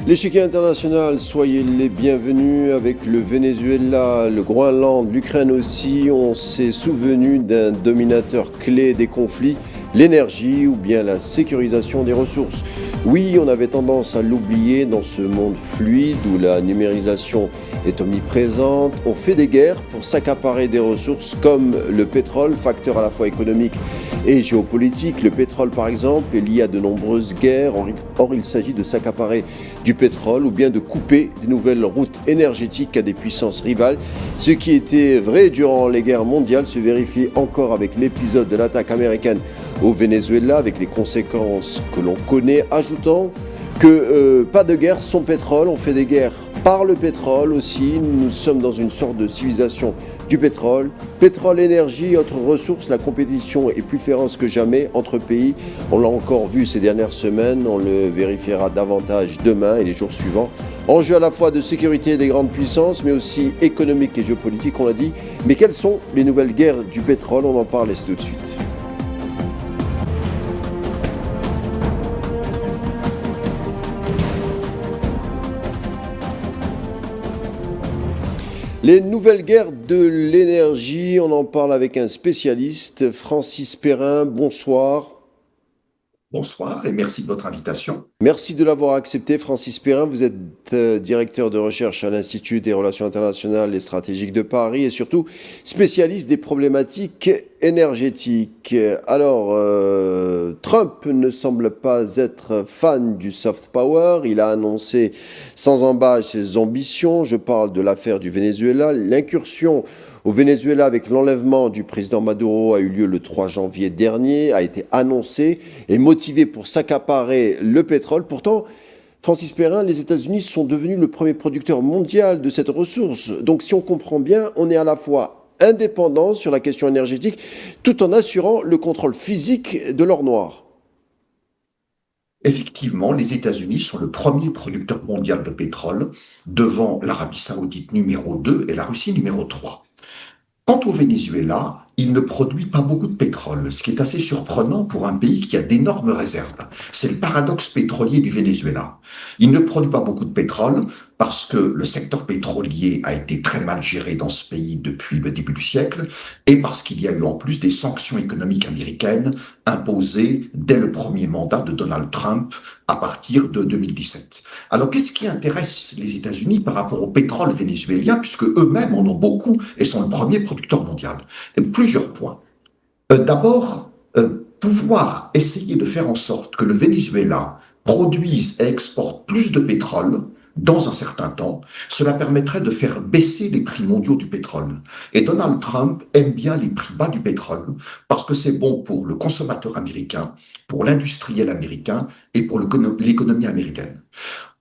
L'échiquier international, soyez les bienvenus. Avec le Venezuela, le Groenland, l'Ukraine aussi, on s'est souvenu d'un dominateur clé des conflits, l'énergie ou bien la sécurisation des ressources. Oui, on avait tendance à l'oublier dans ce monde fluide où la numérisation est omniprésente. On fait des guerres pour s'accaparer des ressources comme le pétrole, facteur à la fois économique et géopolitique. Le pétrole, par exemple, est lié à de nombreuses guerres. Or, il s'agit de s'accaparer du pétrole ou bien de couper des nouvelles routes énergétiques à des puissances rivales. Ce qui était vrai durant les guerres mondiales se vérifie encore avec l'épisode de l'attaque américaine au Venezuela, avec les conséquences que l'on connaît, ajoutant que pas de guerre sans pétrole, on fait des guerres par le pétrole aussi. Nous sommes dans une sorte de civilisation du pétrole. Pétrole, énergie, autres ressources, la compétition est plus féroce que jamais entre pays. On l'a encore vu ces dernières semaines, on le vérifiera davantage demain et les jours suivants. Enjeu à la fois de sécurité des grandes puissances, mais aussi économique et géopolitique, on l'a dit. Mais quelles sont les nouvelles guerres du pétrole? On en parle tout de suite. Les nouvelles guerres de l'énergie, on en parle avec un spécialiste, Francis Perrin, bonsoir. Bonsoir et merci de votre invitation. Merci de l'avoir accepté, Francis Perrin. Vous êtes directeur de recherche à l'Institut des relations internationales et stratégiques de Paris et surtout spécialiste des problématiques énergétiques. Alors, Trump ne semble pas être fan du soft power. Il a annoncé sans embâche ses ambitions. Je parle de l'affaire du Venezuela. L'incursion au Venezuela, avec l'enlèvement du président Maduro, a eu lieu le 3 janvier dernier, a été annoncé et motivé pour s'accaparer le pétrole. Pourtant, Francis Perrin, les États-Unis sont devenus le premier producteur mondial de cette ressource. Donc si on comprend bien, on est à la fois indépendant sur la question énergétique, tout en assurant le contrôle physique de l'or noir. Effectivement, les États-Unis sont le premier producteur mondial de pétrole, devant l'Arabie saoudite numéro 2 et la Russie numéro 3. Quant au Venezuela, il ne produit pas beaucoup de pétrole, ce qui est assez surprenant pour un pays qui a d'énormes réserves. C'est le paradoxe pétrolier du Venezuela. Il ne produit pas beaucoup de pétrole parce que le secteur pétrolier a été très mal géré dans ce pays depuis le début du siècle et parce qu'il y a eu en plus des sanctions économiques américaines imposées dès le premier mandat de Donald Trump à partir de 2017. Alors qu'est-ce qui intéresse les États-Unis par rapport au pétrole vénézuélien, puisque eux-mêmes en ont beaucoup et sont le premier producteur mondial? Plusieurs points. D'abord, pouvoir essayer de faire en sorte que le Venezuela produise et exporte plus de pétrole dans un certain temps, cela permettrait de faire baisser les prix mondiaux du pétrole. Et Donald Trump aime bien les prix bas du pétrole parce que c'est bon pour le consommateur américain, pour l'industriel américain et pour l'économie américaine.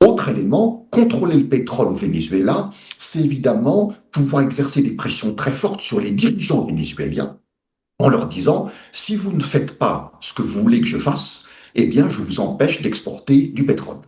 Autre élément, contrôler le pétrole au Venezuela, c'est évidemment pouvoir exercer des pressions très fortes sur les dirigeants vénézuéliens en leur disant, si vous ne faites pas ce que vous voulez que je fasse, eh bien, je vous empêche d'exporter du pétrole.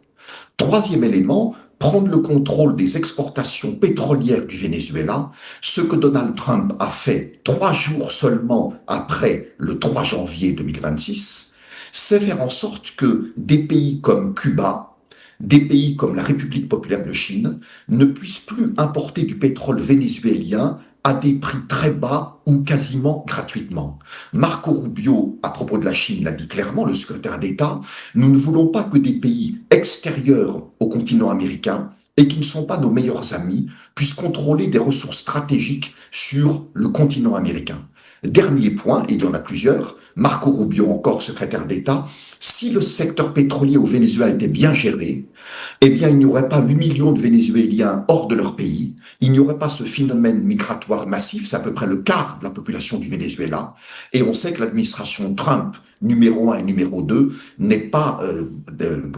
Troisième élément, prendre le contrôle des exportations pétrolières du Venezuela, ce que Donald Trump a fait 3 jours seulement après le 3 janvier 2026, c'est faire en sorte que des pays comme Cuba, des pays comme la République populaire de Chine ne puissent plus importer du pétrole vénézuélien à des prix très bas ou quasiment gratuitement. Marco Rubio, à propos de la Chine, l'a dit clairement, le secrétaire d'État, nous ne voulons pas que des pays extérieurs au continent américain et qui ne sont pas nos meilleurs amis puissent contrôler des ressources stratégiques sur le continent américain. Dernier point, et il y en a plusieurs, Marco Rubio, encore secrétaire d'État, si le secteur pétrolier au Venezuela était bien géré, eh bien, il n'y aurait pas 8 millions de Vénézuéliens hors de leur pays, il n'y aurait pas ce phénomène migratoire massif, c'est à peu près le quart de la population du Venezuela, et on sait que l'administration Trump, numéro 1 et numéro 2, n'est pas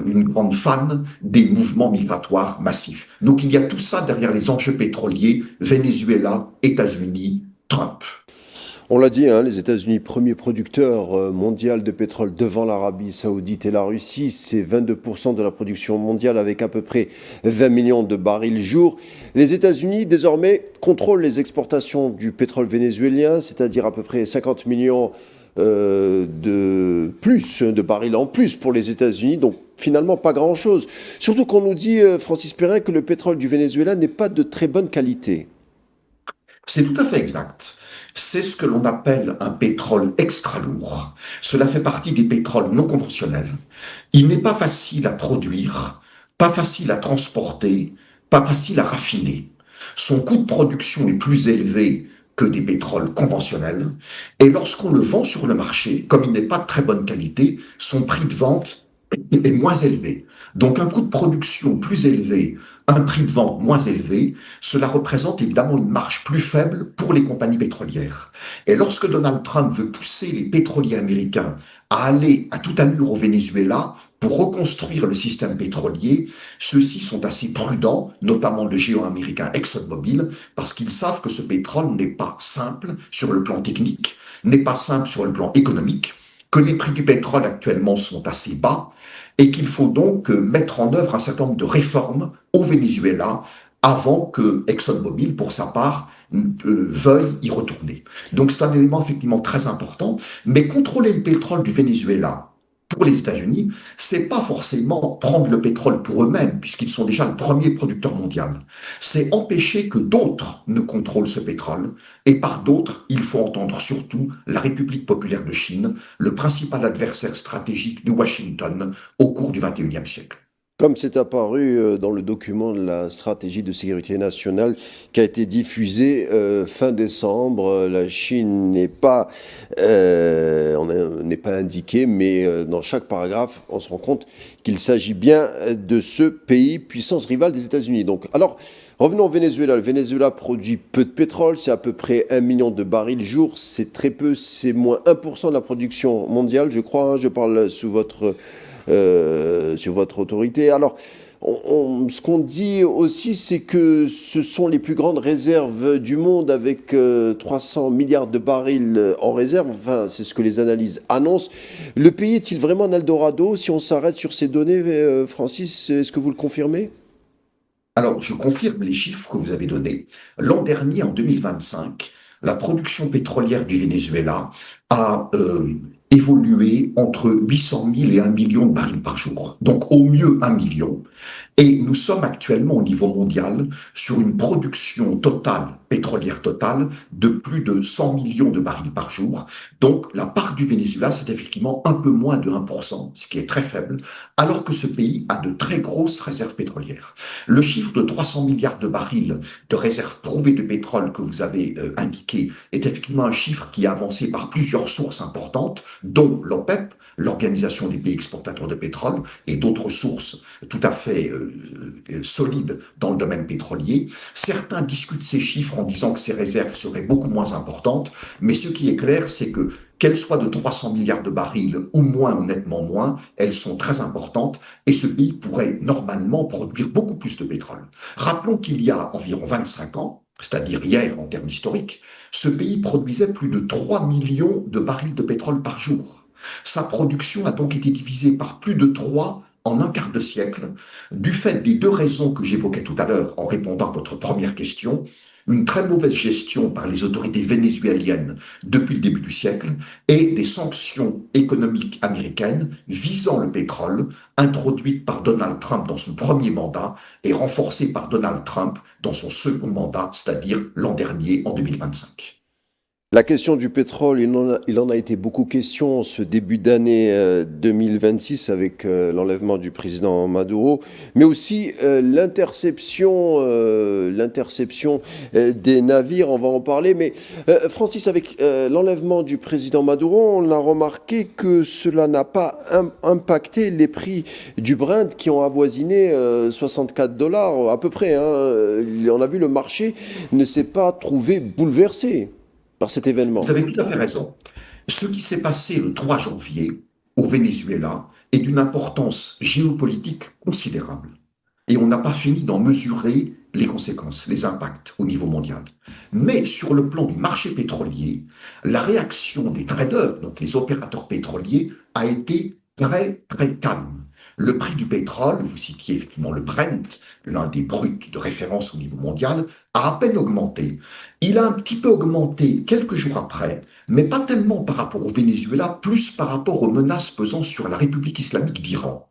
une grande fan des mouvements migratoires massifs. Donc il y a tout ça derrière les enjeux pétroliers, Venezuela, États-Unis, Trump. On l'a dit, hein, les États-Unis, premier producteur mondial de pétrole devant l'Arabie saoudite et la Russie, c'est 22% de la production mondiale avec à peu près 20 millions de barils jour. Les États-Unis, désormais, contrôlent les exportations du pétrole vénézuélien, c'est-à-dire à peu près 50 millions de barils en plus pour les États-Unis. Donc finalement, pas grand-chose. Surtout qu'on nous dit, Francis Perrin, que le pétrole du Venezuela n'est pas de très bonne qualité. C'est tout à fait exact. C'est ce que l'on appelle un pétrole extra lourd. Cela fait partie des pétroles non conventionnels. Il n'est pas facile à produire, pas facile à transporter, pas facile à raffiner. Son coût de production est plus élevé que des pétroles conventionnels. Et lorsqu'on le vend sur le marché, comme il n'est pas de très bonne qualité, son prix de vente est moins élevé. Donc un coût de production plus élevé, un prix de vente moins élevé, cela représente évidemment une marge plus faible pour les compagnies pétrolières. Et lorsque Donald Trump veut pousser les pétroliers américains à aller à toute allure au Venezuela pour reconstruire le système pétrolier, ceux-ci sont assez prudents, notamment le géant américain ExxonMobil, parce qu'ils savent que ce pétrole n'est pas simple sur le plan technique, n'est pas simple sur le plan économique, que les prix du pétrole actuellement sont assez bas et qu'il faut donc mettre en œuvre un certain nombre de réformes au Venezuela avant que ExxonMobil, pour sa part, veuille y retourner. Donc c'est un élément effectivement très important, mais contrôler le pétrole du Venezuela pour les États-Unis, c'est pas forcément prendre le pétrole pour eux-mêmes, puisqu'ils sont déjà le premier producteur mondial. C'est empêcher que d'autres ne contrôlent ce pétrole, et par d'autres, il faut entendre surtout la République populaire de Chine, le principal adversaire stratégique de Washington au cours du XXIe siècle. Comme c'est apparu dans le document de la stratégie de sécurité nationale qui a été diffusé fin décembre, la Chine n'est pas indiquée, mais dans chaque paragraphe, on se rend compte qu'il s'agit bien de ce pays puissance rivale des États-Unis. Donc, alors, revenons au Venezuela. Le Venezuela produit peu de pétrole, c'est à peu près 1 million de barils jour, c'est très peu, c'est moins 1% de la production mondiale, je crois. Hein, je parle sous votre sur votre autorité. Alors, ce qu'on dit aussi, c'est que ce sont les plus grandes réserves du monde avec 300 milliards de barils en réserve. Enfin, c'est ce que les analyses annoncent. Le pays est-il vraiment un Eldorado? Si on s'arrête sur ces données, Francis, est-ce que vous le confirmez? Alors, je confirme les chiffres que vous avez donnés. L'an dernier, en 2025, la production pétrolière du Venezuela a évolué entre 800 000 et 1 million de barils par jour. Donc, au mieux 1 million. Et nous sommes actuellement au niveau mondial sur une production totale, pétrolière totale, de plus de 100 millions de barils par jour. Donc la part du Venezuela, c'est effectivement un peu moins de 1%, ce qui est très faible, alors que ce pays a de très grosses réserves pétrolières. Le chiffre de 300 milliards de barils de réserves prouvées de pétrole que vous avez indiqué est effectivement un chiffre qui est avancé par plusieurs sources importantes, dont l'OPEP, l'Organisation des pays exportateurs de pétrole, et d'autres sources tout à fait solides dans le domaine pétrolier. Certains discutent ces chiffres en disant que ces réserves seraient beaucoup moins importantes, mais ce qui est clair, c'est que qu'elles soient de 300 milliards de barils ou moins ou nettement moins, elles sont très importantes et ce pays pourrait normalement produire beaucoup plus de pétrole. Rappelons qu'il y a environ 25 ans, c'est-à-dire hier en termes historiques, ce pays produisait plus de 3 millions de barils de pétrole par jour. Sa production a donc été divisée par plus de 3 en un quart de siècle, du fait des deux raisons que j'évoquais tout à l'heure en répondant à votre première question, une très mauvaise gestion par les autorités vénézuéliennes depuis le début du siècle et des sanctions économiques américaines visant le pétrole, introduites par Donald Trump dans son premier mandat et renforcées par Donald Trump dans son second mandat, c'est-à-dire l'an dernier en 2025. La question du pétrole, il en a été beaucoup question ce début d'année 2026 avec l'enlèvement du président Maduro, mais aussi l'interception des navires, on va en parler. Mais Francis, avec l'enlèvement du président Maduro, on a remarqué que cela n'a pas impacté les prix du Brent qui ont avoisiné 64 dollars à peu près. Hein. On a vu le marché ne s'est pas trouvé bouleversé par cet Vous événement. avez tout à fait raison. Ce qui s'est passé le 3 janvier au Venezuela est d'une importance géopolitique considérable. Et on n'a pas fini d'en mesurer les conséquences, les impacts au niveau mondial. Mais sur le plan du marché pétrolier, la réaction des traders, donc les opérateurs pétroliers, a été très, très calme. le prix du pétrole, vous citiez effectivement le Brent, l'un des bruts de référence au niveau mondial, a peine augmenté. Il a un petit peu augmenté quelques jours après, mais pas tellement par rapport au Venezuela, plus par rapport aux menaces pesant sur la République islamique d'Iran.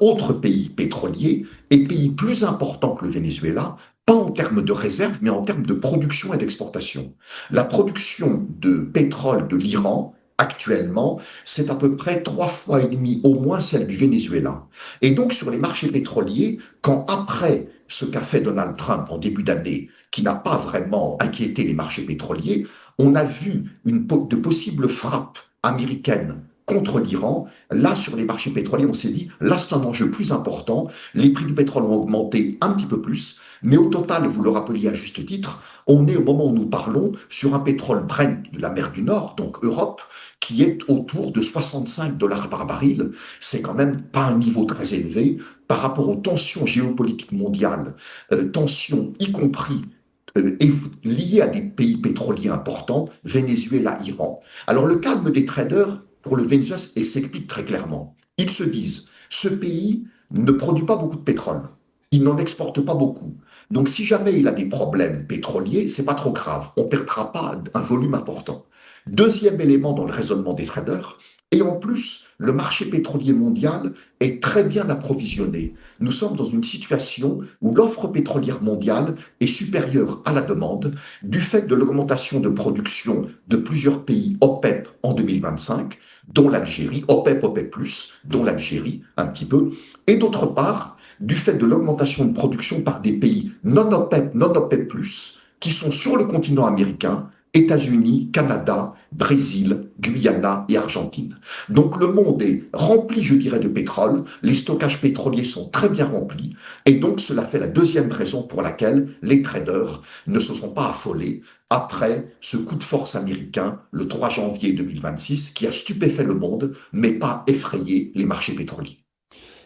Autre pays pétrolier et pays plus important que le Venezuela, pas en termes de réserve, mais en termes de production et d'exportation. La production de pétrole de l'Iran, actuellement, c'est à peu près 3 fois et demi au moins celle du Venezuela. Et donc sur les marchés pétroliers, quand après ce qu'a fait Donald Trump en début d'année, qui n'a pas vraiment inquiété les marchés pétroliers, on a vu de possibles frappes américaines contre l'Iran. Là, sur les marchés pétroliers, on s'est dit, là, c'est un enjeu plus important. Les prix du pétrole ont augmenté un petit peu plus, mais au total, vous le rappeliez à juste titre, on est au moment où nous parlons sur un pétrole Brent de la mer du Nord, donc Europe, qui est autour de 65 dollars par baril. C'est quand même pas un niveau très élevé par rapport aux tensions géopolitiques mondiales, tensions y compris liées à des pays pétroliers importants, Venezuela, Iran. Alors le calme des traders pour le Venezuela s'explique très clairement. Ils se disent, ce pays ne produit pas beaucoup de pétrole, il n'en exporte pas beaucoup. Donc si jamais il a des problèmes pétroliers, c'est pas trop grave, on ne perdra pas un volume important. Deuxième élément dans le raisonnement des traders, et en plus, le marché pétrolier mondial est très bien approvisionné. Nous sommes dans une situation où l'offre pétrolière mondiale est supérieure à la demande du fait de l'augmentation de production de plusieurs pays OPEP en 2025, dont l'Algérie, OPEP, OPEP+, dont l'Algérie un petit peu, et d'autre part, du fait de l'augmentation de production par des pays non OPEP, non OPEP+, qui sont sur le continent américain, États-Unis, Canada, Brésil, Guyana et Argentine. Donc le monde est rempli, je dirais, de pétrole, les stockages pétroliers sont très bien remplis, et donc cela fait la deuxième raison pour laquelle les traders ne se sont pas affolés après ce coup de force américain le 3 janvier 2026 qui a stupéfait le monde, mais pas effrayé les marchés pétroliers.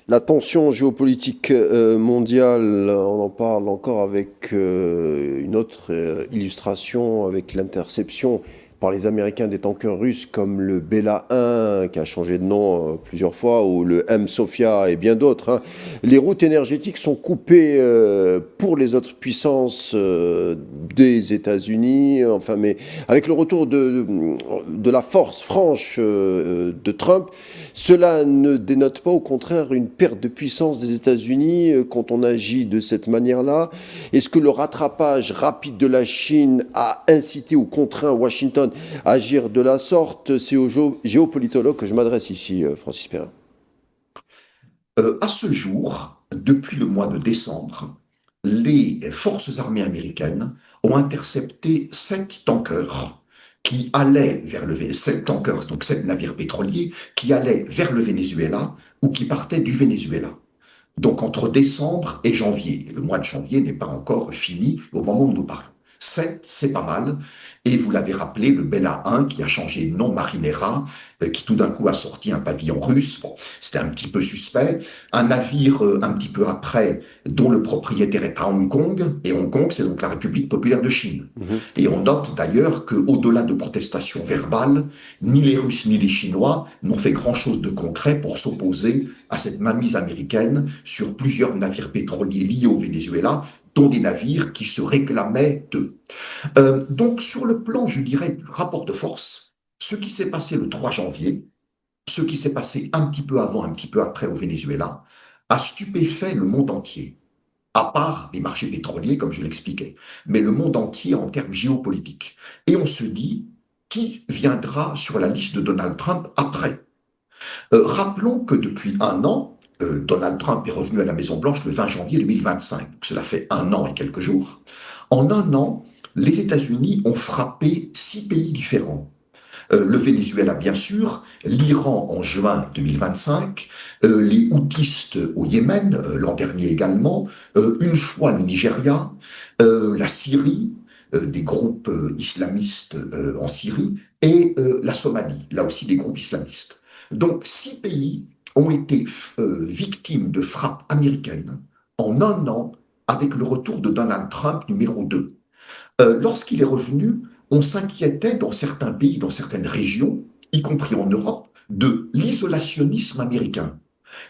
La tension géopolitique mondiale, on en parle encore avec une autre illustration, avec l'interception par les Américains des tankers russes comme le Bela 1, qui a changé de nom plusieurs fois, ou le M Sofia et bien d'autres, hein. Les routes énergétiques sont coupées pour les autres puissances des États-Unis, enfin, mais avec le retour de la force franche de Trump, cela ne dénote pas au contraire une perte de puissance des États-Unis quand on agit de cette manière-là? Est-ce que le rattrapage rapide de la Chine a incité ou contraint Washington à agir de la sorte? C'est aux géopolitologues que je m'adresse ici, Francis Perrin. À ce jour, depuis le mois de décembre, les forces armées américaines ont intercepté 7 tankers qui allaient vers le Venezuela, 7 tankers, donc 7 navires pétroliers, qui allaient vers le Venezuela ou qui partaient du Venezuela. Donc entre décembre et janvier. Le mois de janvier n'est pas encore fini au moment où nous parlons. 7, c'est pas mal. Et vous l'avez rappelé, le Bella 1 qui a changé de nom Marinera, qui tout d'un coup a sorti un pavillon russe. Bon, c'était un petit peu suspect. Un navire un petit peu après, dont le propriétaire est à Hong Kong. Et Hong Kong, c'est donc la République populaire de Chine. Et on note d'ailleurs qu'au-delà de protestations verbales, ni les Russes ni les Chinois n'ont fait grand-chose de concret pour s'opposer à cette mainmise américaine sur plusieurs navires pétroliers liés au Venezuela, dont des navires qui se réclamaient d'eux. Donc sur le plan, je dirais, du rapport de force, ce qui s'est passé le 3 janvier, ce qui s'est passé un petit peu avant, un petit peu après au Venezuela, a stupéfait le monde entier, à part les marchés pétroliers, comme je l'expliquais, mais le monde entier en termes géopolitiques. Et on se dit, qui viendra sur la liste de Donald Trump après? Rappelons que depuis un an, Donald Trump est revenu à la Maison-Blanche le 20 janvier 2025. Donc cela fait un an et quelques jours. En un an, les États-Unis ont frappé 6 pays différents. Le Venezuela, bien sûr, l'Iran en juin 2025, les houthistes au Yémen l'an dernier également, une fois le Nigeria, la Syrie, des groupes islamistes en Syrie, et la Somalie, là aussi des groupes islamistes. Donc 6 pays ont été victimes de frappes américaines en un an avec le retour de Donald Trump numéro 2. Lorsqu'il est revenu, on s'inquiétait dans certains pays, dans certaines régions, y compris en Europe, de l'isolationnisme américain.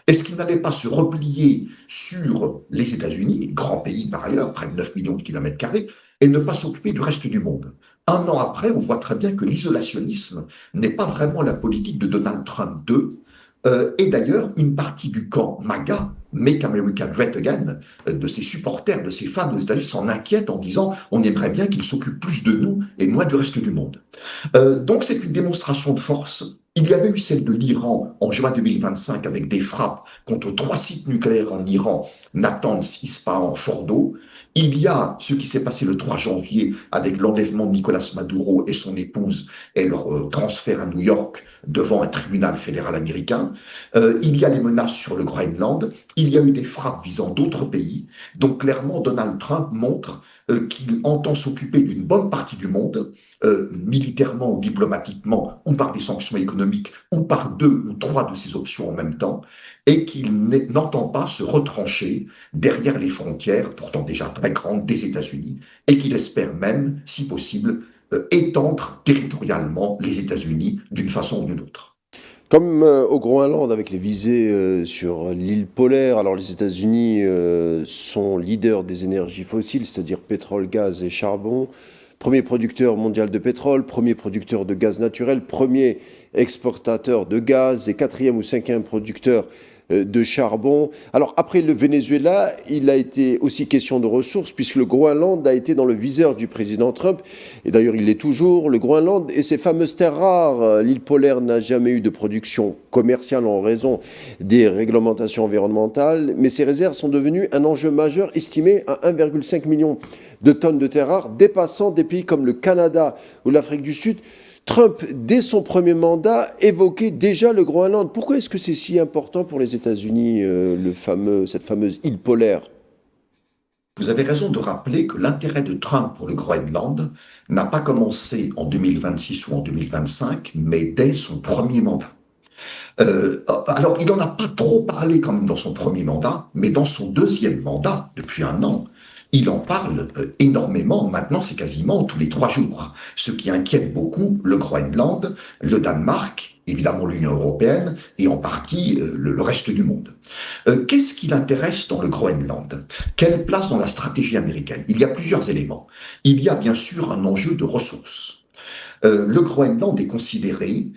Est-ce qu'il n'allait pas se replier sur les États-Unis, grand pays par ailleurs, près de 9 millions de kilomètres carrés, et ne pas s'occuper du reste du monde? Un an après, on voit très bien que l'isolationnisme n'est pas vraiment la politique de Donald Trump II. Et d'ailleurs, une partie du camp MAGA, Make America Great Again, de ses supporters, de ses fans aux États-Unis, s'en inquiètent en disant on aimerait bien qu'il s'occupe plus de nous et moins du reste du monde. Donc c'est une démonstration de force. Il y avait eu celle de l'Iran en juin 2025 avec des frappes contre 3 sites nucléaires en Iran, Natanz, Ispahan, Fordo. Il y a ce qui s'est passé le 3 janvier avec l'enlèvement de Nicolas Maduro et son épouse et leur transfert à New York devant un tribunal fédéral américain. Il y a les menaces sur le Groenland. Il y a eu des frappes visant d'autres pays. Donc clairement, Donald Trump montre qu'il entend s'occuper d'une bonne partie du monde, militairement ou diplomatiquement, ou par des sanctions économiques, ou par deux ou trois de ces options en même temps, et qu'il n'entend pas se retrancher derrière les frontières, pourtant déjà très grandes, des États-Unis, et qu'il espère même, si possible, étendre territorialement les États-Unis d'une façon ou d'une autre. Comme au Groenland, avec les visées sur l'île polaire, alors les États-Unis sont leaders des énergies fossiles, c'est-à-dire pétrole, gaz et charbon. Premier producteur mondial de pétrole, premier producteur de gaz naturel, premier exportateur de gaz et quatrième ou cinquième producteur de charbon. Alors après le Venezuela, il a été aussi question de ressources puisque le Groenland a été dans le viseur du président Trump et d'ailleurs il l'est toujours. Le Groenland et ses fameuses terres rares. L'île polaire n'a jamais eu de production commerciale en raison des réglementations environnementales, mais ces réserves sont devenues un enjeu majeur estimé à 1,5 million de tonnes de terres rares, dépassant des pays comme le Canada ou l'Afrique du Sud. Trump, dès son premier mandat, évoquait déjà le Groenland. Pourquoi est-ce que c'est si important pour les États-Unis, cette fameuse île polaire? Vous avez raison de rappeler que l'intérêt de Trump pour le Groenland n'a pas commencé en 2026 ou en 2025, mais dès son premier mandat. Alors, il n'en a pas trop parlé quand même dans son premier mandat, mais dans son deuxième mandat, depuis un an, il en parle énormément. Maintenant, c'est quasiment tous les 3 jours. Ce qui inquiète beaucoup le Groenland, le Danemark, évidemment l'Union européenne et en partie le reste du monde. Qu'est-ce qui l'intéresse dans le Groenland? Quelle place dans la stratégie américaine? Il y a plusieurs éléments. Il y a bien sûr un enjeu de ressources. Le Groenland est considéré,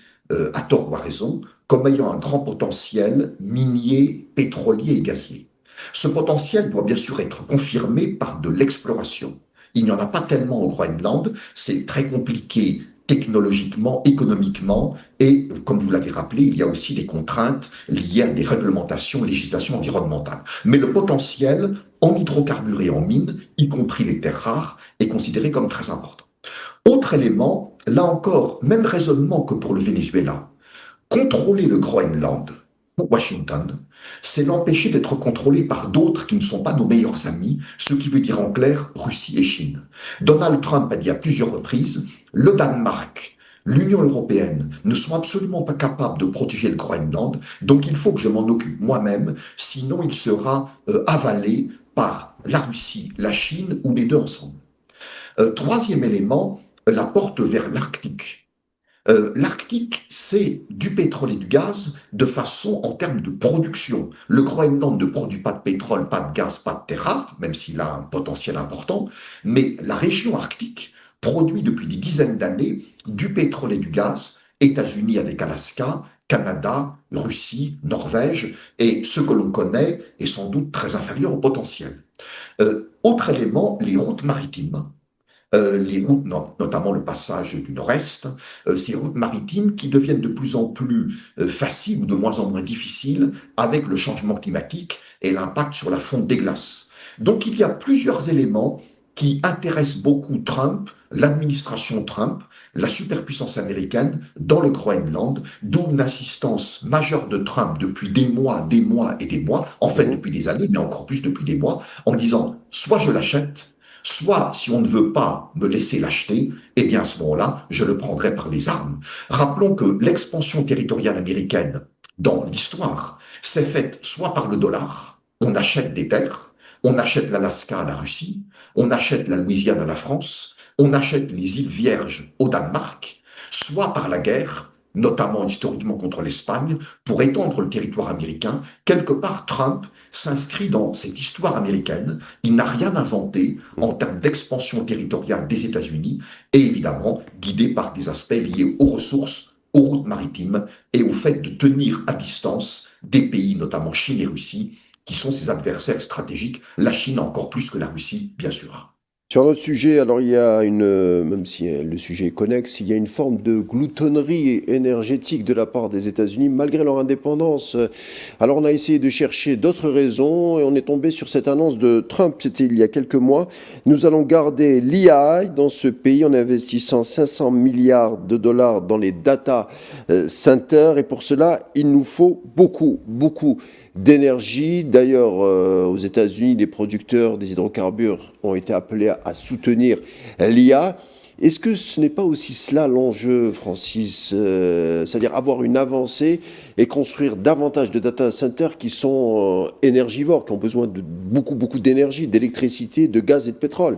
à tort ou à raison, comme ayant un grand potentiel minier, pétrolier et gazier. Ce potentiel doit bien sûr être confirmé par de l'exploration. Il n'y en a pas tellement au Groenland, c'est très compliqué technologiquement, économiquement, et comme vous l'avez rappelé, il y a aussi des contraintes liées à des réglementations, législations environnementales. Mais le potentiel en hydrocarbures et en mines, y compris les terres rares, est considéré comme très important. Autre élément, là encore, même raisonnement que pour le Venezuela. Contrôler le Groenland pour Washington, c'est l'empêcher d'être contrôlé par d'autres qui ne sont pas nos meilleurs amis, ce qui veut dire en clair Russie et Chine. Donald Trump a dit à plusieurs reprises, le Danemark, l'Union européenne ne sont absolument pas capables de protéger le Groenland, donc il faut que je m'en occupe moi-même, sinon il sera avalé par la Russie, la Chine ou les deux ensemble. Troisième élément, la porte vers l'Arctique. L'Arctique, c'est du pétrole et du gaz de façon en termes de production. Le Groenland ne produit pas de pétrole, pas de gaz, pas de terres rares, même s'il a un potentiel important, mais la région arctique produit depuis des dizaines d'années du pétrole et du gaz, États-Unis avec Alaska, Canada, Russie, Norvège, et ce que l'on connaît est sans doute très inférieur au potentiel. Autre élément, les routes maritimes. Les routes, notamment le passage du Nord-Est, ces routes maritimes qui deviennent de plus en plus faciles ou de moins en moins difficiles avec le changement climatique et l'impact sur la fonte des glaces. Donc il y a plusieurs éléments qui intéressent beaucoup Trump, l'administration Trump, la superpuissance américaine dans le Groenland, d'où une insistance majeure de Trump depuis des mois et des mois, en fait Mhm. depuis des années, mais encore plus depuis des mois, en disant soit je l'achète, soit, si on ne veut pas me laisser l'acheter, eh bien à ce moment-là, je le prendrai par les armes. Rappelons que l'expansion territoriale américaine dans l'histoire s'est faite soit par le dollar, on achète des terres, on achète l'Alaska à la Russie, on achète la Louisiane à la France, on achète les îles Vierges au Danemark, soit par la guerre, notamment historiquement contre l'Espagne, pour étendre le territoire américain. Quelque part, Trump s'inscrit dans cette histoire américaine. Il n'a rien inventé en termes d'expansion territoriale des États-Unis et évidemment guidé par des aspects liés aux ressources, aux routes maritimes et au fait de tenir à distance des pays, notamment Chine et Russie, qui sont ses adversaires stratégiques, la Chine encore plus que la Russie, bien sûr. Sur notre sujet, alors il y a même si le sujet est connexe, il y a une forme de gloutonnerie énergétique de la part des États-Unis malgré leur indépendance. Alors on a essayé de chercher d'autres raisons et on est tombé sur cette annonce de Trump, c'était il y a quelques mois. Nous allons garder l'IA dans ce pays en investissant 500 milliards de dollars dans les data centers et pour cela, il nous faut beaucoup d'énergie. D'ailleurs, aux États-Unis, les producteurs des hydrocarbures ont été appelés à soutenir l'IA. Est-ce que ce n'est pas aussi cela l'enjeu, Francis, c'est-à-dire avoir une avancée et construire davantage de data centers qui sont énergivores, qui ont besoin de beaucoup d'énergie, d'électricité, de gaz et de pétrole?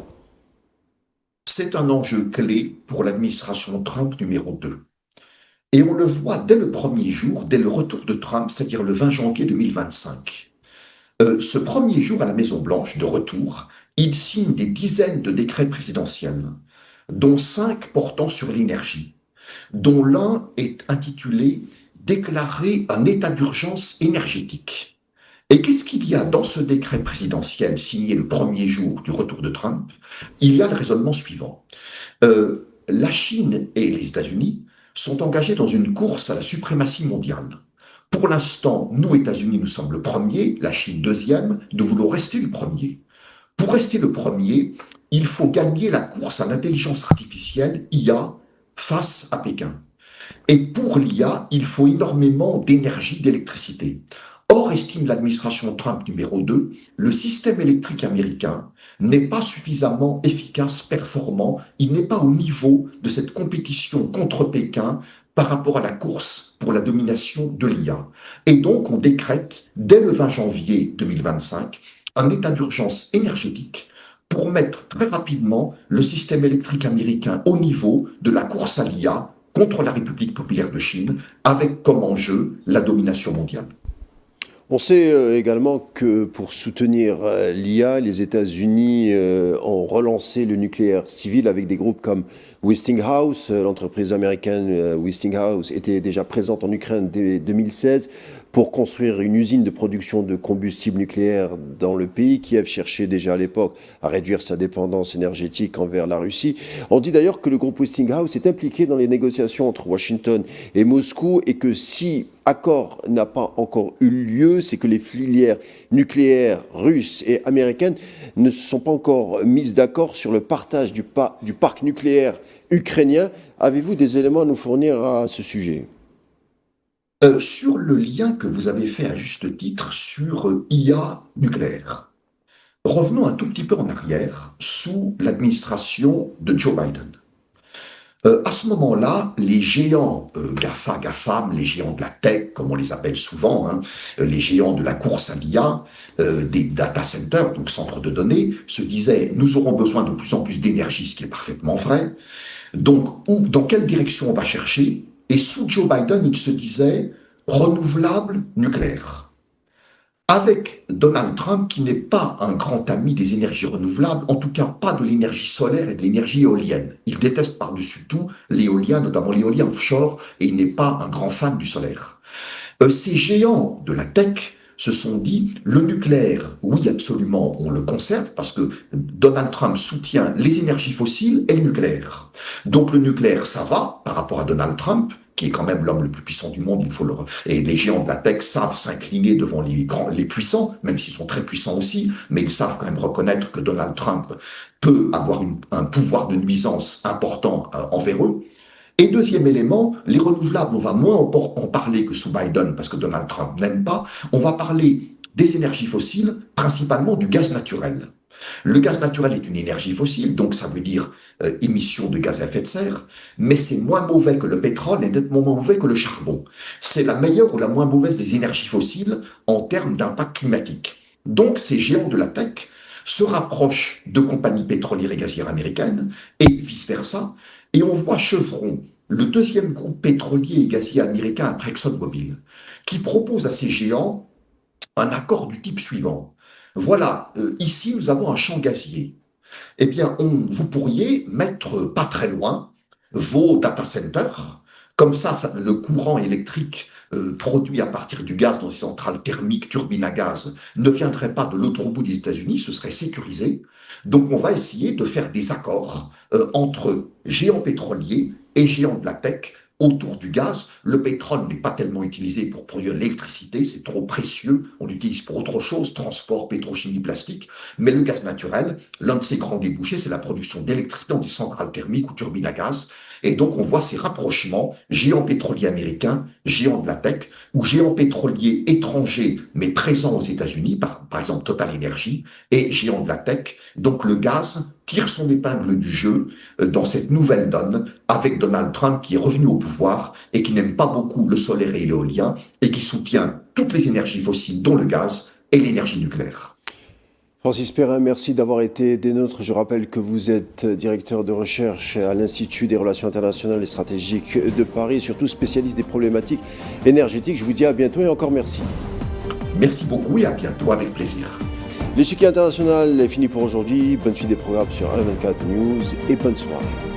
C'est un enjeu clé pour l'administration Trump numéro 2. Et on le voit dès le premier jour, dès le retour de Trump, c'est-à-dire le 20 janvier 2025. Ce premier jour à la Maison-Blanche, de retour, il signe des dizaines de décrets présidentiels, dont 5 portant sur l'énergie, dont l'un est intitulé Déclarer un état d'urgence énergétique. Et qu'est-ce qu'il y a dans ce décret présidentiel signé le premier jour du retour de Trump? Il y a le raisonnement suivant. La Chine et les États-Unis sont engagés dans une course à la suprématie mondiale. Pour l'instant, nous, États-Unis, nous sommes le premier, la Chine deuxième, nous voulons rester le premier. Pour rester le premier, il faut gagner la course à l'intelligence artificielle, IA, face à Pékin. Et pour l'IA, il faut énormément d'énergie, d'électricité. Or, estime l'administration Trump numéro 2, le système électrique américain n'est pas suffisamment efficace, performant, il n'est pas au niveau de cette compétition contre Pékin par rapport à la course pour la domination de l'IA. Et donc, on décrète, dès le 20 janvier 2025, un état d'urgence énergétique pour mettre très rapidement le système électrique américain au niveau de la course à l'IA contre la République populaire de Chine, avec comme enjeu la domination mondiale. On sait également que pour soutenir l'IA, les États-Unis ont relancé le nucléaire civil avec des groupes comme Westinghouse. L'entreprise américaine Westinghouse était déjà présente en Ukraine dès 2016 pour construire une usine de production de combustible nucléaire dans le pays. Kiev cherchait déjà à l'époque à réduire sa dépendance énergétique envers la Russie. On dit d'ailleurs que le groupe Westinghouse est impliqué dans les négociations entre Washington et Moscou et que si accord n'a pas encore eu lieu, c'est que les filières nucléaires russes et américaines ne se sont pas encore mises d'accord sur le partage du parc nucléaire ukrainien. Avez-vous des éléments à nous fournir à ce sujet? Sur le lien que vous avez fait à juste titre sur IA nucléaire, revenons un tout petit peu en arrière, sous l'administration de Joe Biden. À ce moment-là, les géants GAFA, GAFAM, les géants de la tech, comme on les appelle souvent, hein, les géants de la course à l'IA, des data centers, donc centres de données, se disaient, nous aurons besoin de plus en plus d'énergie, ce qui est parfaitement vrai. Donc, dans quelle direction on va chercher? Et sous Joe Biden, il se disait, renouvelable nucléaire. Avec Donald Trump, qui n'est pas un grand ami des énergies renouvelables, en tout cas pas de l'énergie solaire et de l'énergie éolienne. Il déteste par-dessus tout l'éolien, notamment l'éolien offshore, et il n'est pas un grand fan du solaire. Ces géants de la tech se sont dit, le nucléaire, oui absolument, on le conserve, parce que Donald Trump soutient les énergies fossiles et le nucléaire. Donc le nucléaire, ça va par rapport à Donald Trump, qui est quand même l'homme le plus puissant du monde, et les géants de la tech savent s'incliner devant les puissants, même s'ils sont très puissants aussi, mais ils savent quand même reconnaître que Donald Trump peut avoir un pouvoir de nuisance important envers eux. Et deuxième élément, les renouvelables, on va moins en parler que sous Biden, parce que Donald Trump n'aime pas, on va parler des énergies fossiles, principalement du gaz naturel. Le gaz naturel est une énergie fossile, donc ça veut dire émission de gaz à effet de serre, mais c'est moins mauvais que le pétrole et nettement moins mauvais que le charbon. C'est la meilleure ou la moins mauvaise des énergies fossiles en termes d'impact climatique. Donc ces géants de la tech se rapprochent de compagnies pétrolières et gazières américaines et vice-versa, et on voit Chevron le deuxième groupe pétrolier et gazier américain après ExxonMobil, qui propose à ces géants un accord du type suivant. Voilà, ici nous avons un champ gazier. Eh bien, vous pourriez mettre pas très loin vos data centers. Comme ça, le courant électrique produit à partir du gaz dans ces centrales thermiques, turbines à gaz, ne viendrait pas de l'autre bout des États-Unis, ce serait sécurisé. Donc, on va essayer de faire des accords entre géants pétroliers et géants de la tech autour du gaz. Le pétrole n'est pas tellement utilisé pour produire l'électricité, c'est trop précieux, on l'utilise pour autre chose, transport, pétrochimie, plastique. Mais le gaz naturel, l'un de ses grands débouchés, c'est la production d'électricité dans des centrales thermiques ou turbines à gaz. Et donc, on voit ces rapprochements, géants pétroliers américains, géants de la tech, ou géants pétroliers étrangers, mais présents aux États-Unis, par exemple Total Energy, et géants de la tech. Donc, le gaz tire son épingle du jeu dans cette nouvelle donne avec Donald Trump qui est revenu au pouvoir et qui n'aime pas beaucoup le solaire et l'éolien et qui soutient toutes les énergies fossiles, dont le gaz et l'énergie nucléaire. Francis Perrin, merci d'avoir été des nôtres. Je rappelle que vous êtes directeur de recherche à l'Institut des relations internationales et stratégiques de Paris, et surtout spécialiste des problématiques énergétiques. Je vous dis à bientôt et encore merci. Merci beaucoup et à bientôt, avec plaisir. L'échiquier international est fini pour aujourd'hui. Bonne suite des programmes sur Al24 News et bonne soirée.